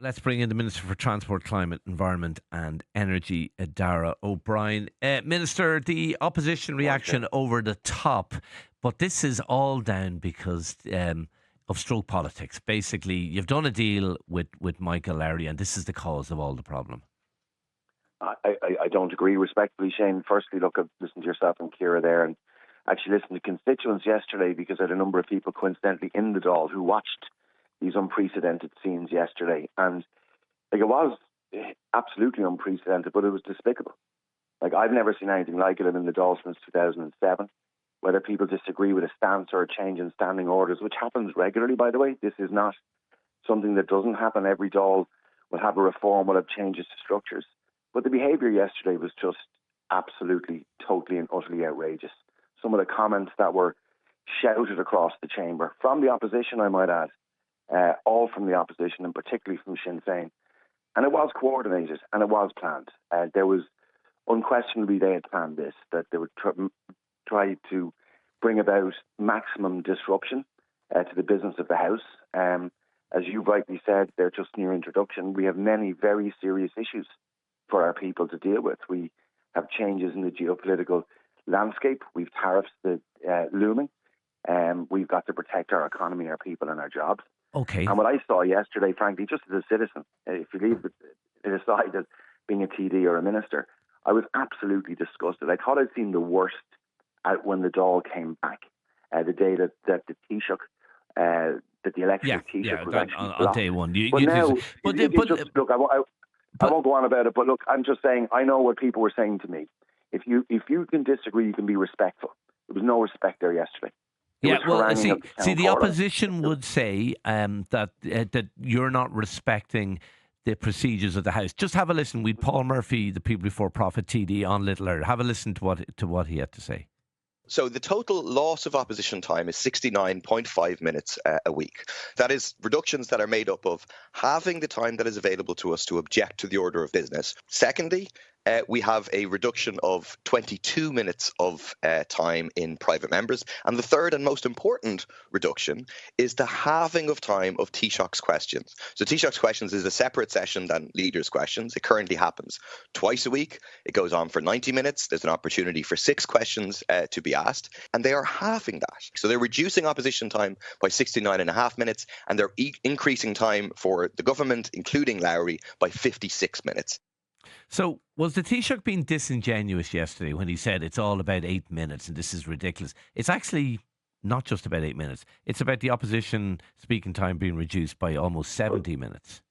Let's bring in the Minister for Transport, Climate, Environment and Energy, Darragh O'Brien. Minister, the opposition Morning, Shane. reaction over the top, but this is all down because of stroke politics. Basically, you've done a deal with Michael Lowry and this is the cause of all the problem. I don't agree respectfully, Shane. Firstly, look, I've listened to yourself and Ciara there, and actually listened to constituents yesterday because I had a number of people coincidentally in the Dáil who watched these unprecedented scenes yesterday. And like, it was absolutely unprecedented, but it was despicable. Like, I've never seen anything like it. I'm in the Dáil since 2007. Whether people disagree with a stance or a change in standing orders, which happens regularly, by the way, this is not something that doesn't happen. Every Dáil will have a reform, will have changes to structures. But the behaviour yesterday was just absolutely, totally and utterly outrageous. Some of the comments that were shouted across the chamber, from the opposition, I might add, all from the opposition, and particularly from Sinn Féin. And it was coordinated and it was planned. There was, unquestionably, they had planned this, that they would try to bring about maximum disruption to the business of the House. As you rightly said, they're just near introduction. We have many very serious issues for our people to deal with. We have changes in the geopolitical landscape. We've tariffs that looming. We've got to protect our economy, our people and our jobs. Okay. And what I saw yesterday, frankly, just as a citizen, if you leave it aside as being a TD or a minister, I was absolutely disgusted. I thought I'd seen the worst out when the Dáil came back, the day that the Taoiseach, that the election of Taoiseach was actually blocked. On day one. Look, I won't go on about it, but look, I'm just saying, I know what people were saying to me. If you can disagree, you can be respectful. There was no respect there yesterday. The opposition would say that you're not respecting the procedures of the House. Just have a listen. We'd Paul Murphy, the People Before Profit TD, on Little Earth. Have a listen to what he had to say. So the total loss of opposition time is 69.5 minutes a week. That is reductions that are made up of halving the time that is available to us to object to the order of business. Secondly, we have a reduction of 22 minutes of time in private members. And the third and most important reduction is the halving of time of Taoiseach's questions. So Taoiseach's questions is a separate session than leaders' questions. It currently happens twice a week. It goes on for 90 minutes. There's an opportunity for 6 questions to be asked. And they are halving that. So they're reducing opposition time by 69.5 minutes. And they're increasing time for the government, including Lowry, by 56 minutes. So was the Taoiseach being disingenuous yesterday when he said it's all about 8 minutes and this is ridiculous? It's actually not just about 8 minutes. It's about the opposition speaking time being reduced by almost 70 minutes.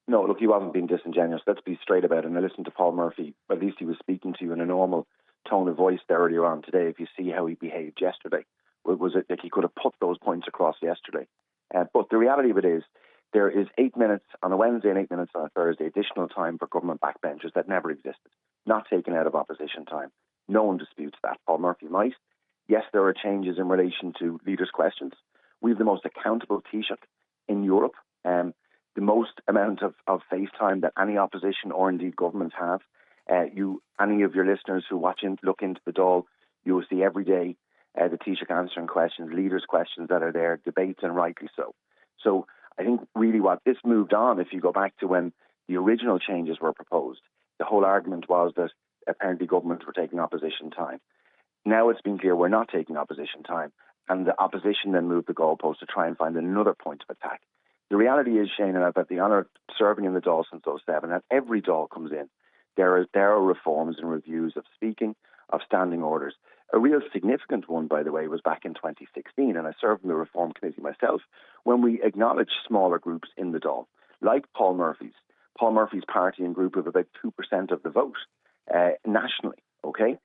No, look, he wasn't being disingenuous. Let's be straight about it. And I listened to Paul Murphy. At least he was speaking to you in a normal tone of voice there earlier on today. If you see how he behaved yesterday, was it like he could have put those points across yesterday? But the reality of it is, there is 8 minutes on a Wednesday and 8 minutes on a Thursday, additional time for government backbenchers that never existed, not taken out of opposition time. No one disputes that. Paul Murphy might. Yes, there are changes in relation to leaders' questions. We have the most accountable Taoiseach in Europe, the most amount of face time that any opposition or indeed governments have. Any of your listeners who look into the Dáil, you will see every day the Taoiseach answering questions, leaders' questions that are there, debates, and rightly so. So I think really what this moved on, if you go back to when the original changes were proposed, the whole argument was that apparently governments were taking opposition time. Now it's been clear we're not taking opposition time, and the opposition then moved the goalpost to try and find another point of attack. The reality is, Shane, and I've had the honour of serving in the Dáil since 2007, and every Dáil comes in, there are reforms and reviews of speaking, of standing orders. A real significant one, by the way, was back in 2016, and I served in the Reform Committee myself, when we acknowledged smaller groups in the Dáil, like Paul Murphy's party and group of about 2% of the vote nationally, okay?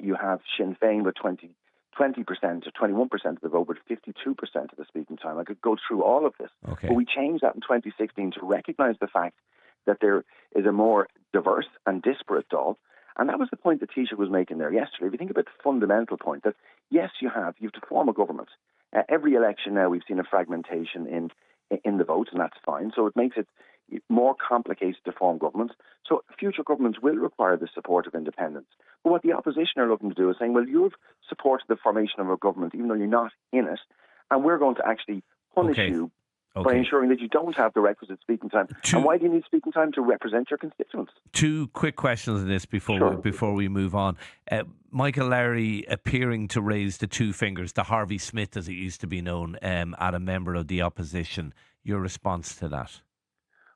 You have Sinn Féin with 20% to 21% of the vote, with 52% of the speaking time. I could go through all of this. Okay. But we changed that in 2016 to recognise the fact that there is a more diverse and disparate Dáil. And that was the point that Taoiseach was making there yesterday. If you think about the fundamental point that, yes, you have to form a government. Every election now we've seen a fragmentation in the votes, and that's fine. So it makes it more complicated to form governments. So future governments will require the support of independents. But what the opposition are looking to do is saying, well, you've supported the formation of a government even though you're not in it, and we're going to actually punish you by ensuring that you don't have the requisite speaking time. And why do you need speaking time? To represent your constituents. Two quick questions on this before we move on. Michael Lowry appearing to raise the two fingers, the Harvey Smith as it used to be known, at a member of the opposition. Your response to that?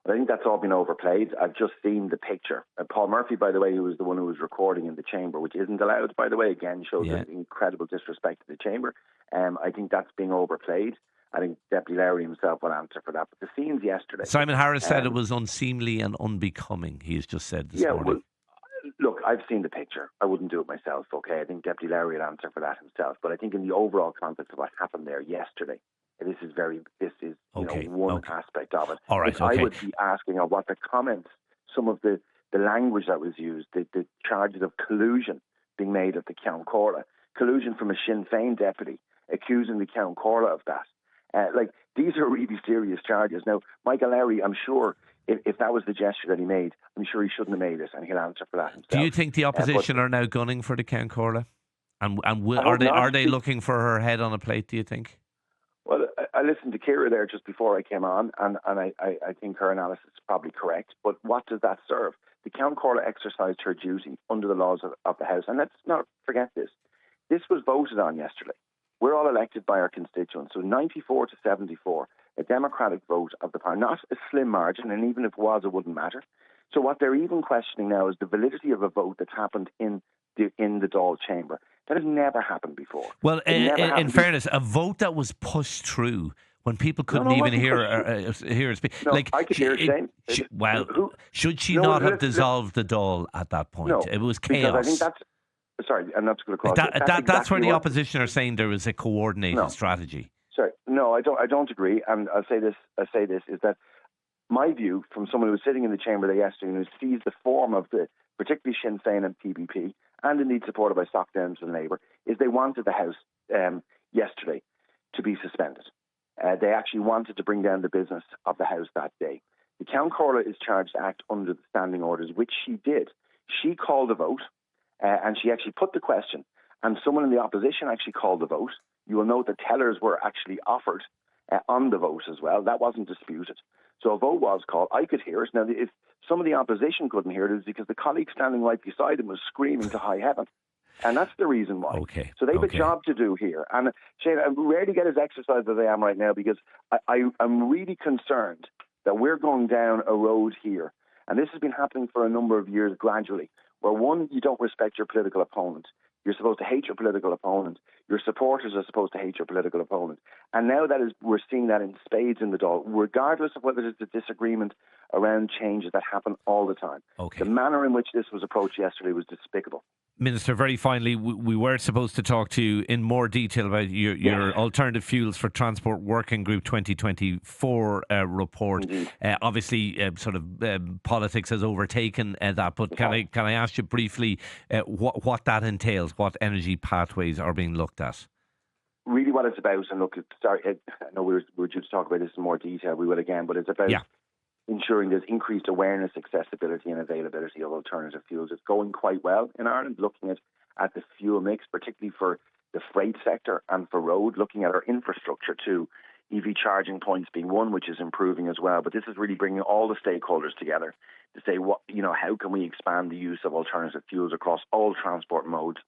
I think that's all been overplayed. I've just seen the picture. Paul Murphy, by the way, who was the one who was recording in the chamber, which isn't allowed, by the way, again, shows an incredible disrespect to the chamber. I think that's being overplayed. I think Deputy Lowry himself will answer for that. But the scenes yesterday... Simon Harris said it was unseemly and unbecoming, he has just said this morning. Well, look, I've seen the picture. I wouldn't do it myself, okay? I think Deputy Lowry will answer for that himself. But I think in the overall context of what happened there yesterday, this is one aspect of it. All right, I would be asking what the comments, some of the language that was used, the charges of collusion being made at the Count Corla, collusion from a Sinn Féin deputy, accusing the Count Corla of that. These are really serious charges. Now, Michael Lowry, I'm sure, if that was the gesture that he made, I'm sure he shouldn't have made it, and he'll answer for that himself. Do you think the opposition are now gunning for the Count Corla? And are they looking for her head on a plate, do you think? Well, I listened to Ciara there just before I came on, and I think her analysis is probably correct. But what does that serve? The Count Corla exercised her duty under the laws of the House. And let's not forget this. This was voted on yesterday. We're all elected by our constituents. So 94 to 74, a democratic vote of the party, not a slim margin, and even if it was, it wouldn't matter. So what they're even questioning now is the validity of a vote that's happened in the Dáil chamber. That has never happened before. Well, in fairness, a vote that was pushed through when people couldn't even hear her speak. No, I could hear Shane. Should she not have dissolved the Dáil at that point? No, it was chaos. Because I think I'm not going to cross. That's where the opposition are saying there was a coordinated strategy. Sorry, no, I don't agree. And I'll say this is that my view, from someone who was sitting in the chamber there yesterday and who sees the form of particularly Sinn Féin and PPP, and indeed supported by Stock Downs and Labour, is they wanted the House yesterday to be suspended. They actually wanted to bring down the business of the House that day. The Count Corla is charged to act under the standing orders, which she did. She called a vote, and she actually put the question, and someone in the opposition actually called the vote. You will note that tellers were actually offered on the vote as well. That wasn't disputed. So a vote was called. I could hear it. Now, if some of the opposition couldn't hear it, it's because the colleague standing right beside him was screaming to high heaven. And that's the reason why. Okay. So they have a job to do here. And Shane, I rarely get as exercised as I am right now because I'm really concerned that we're going down a road here. And this has been happening for a number of years gradually, where one, you don't respect your political opponent. You're supposed to hate your political opponent. Your supporters are supposed to hate your political opponent. And now we're seeing that in spades in the Dáil, regardless of whether it's a disagreement around changes that happen all the time. Okay. The manner in which this was approached yesterday was despicable. Minister, very finally, we were supposed to talk to you in more detail about your Alternative Fuels for Transport Working Group 2024 report. Obviously, politics has overtaken that, but can I ask you briefly what that entails, what energy pathways are being looked at? Really what it's about, and look, sorry, I know we're due to talk about this in more detail, we will again, but it's about ensuring there's increased awareness, accessibility and availability of alternative fuels. It's going quite well in Ireland, looking at the fuel mix, particularly for the freight sector and for road, looking at our infrastructure too, EV charging points being one, which is improving as well. But this is really bringing all the stakeholders together to say, how can we expand the use of alternative fuels across all transport modes?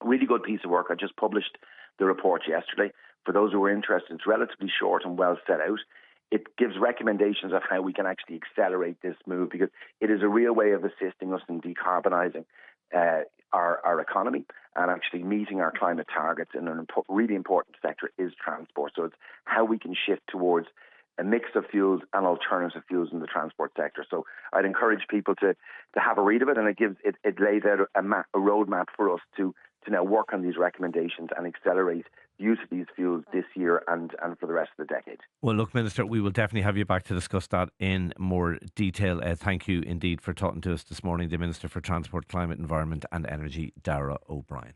Really good piece of work. I just published the report yesterday. For those who are interested, it's relatively short and well set out. It gives recommendations of how we can actually accelerate this move, because it is a real way of assisting us in decarbonising our economy and actually meeting our climate targets in a really important sector is transport. So it's how we can shift towards a mix of fuels and alternative fuels in the transport sector. So I'd encourage people to have a read of it, and it lays out a roadmap for us to now work on these recommendations and accelerate the use of these fuels this year and for the rest of the decade. Well, look, Minister, we will definitely have you back to discuss that in more detail. Thank you indeed for talking to us this morning, the Minister for Transport, Climate, Environment and Energy, Darragh O'Brien.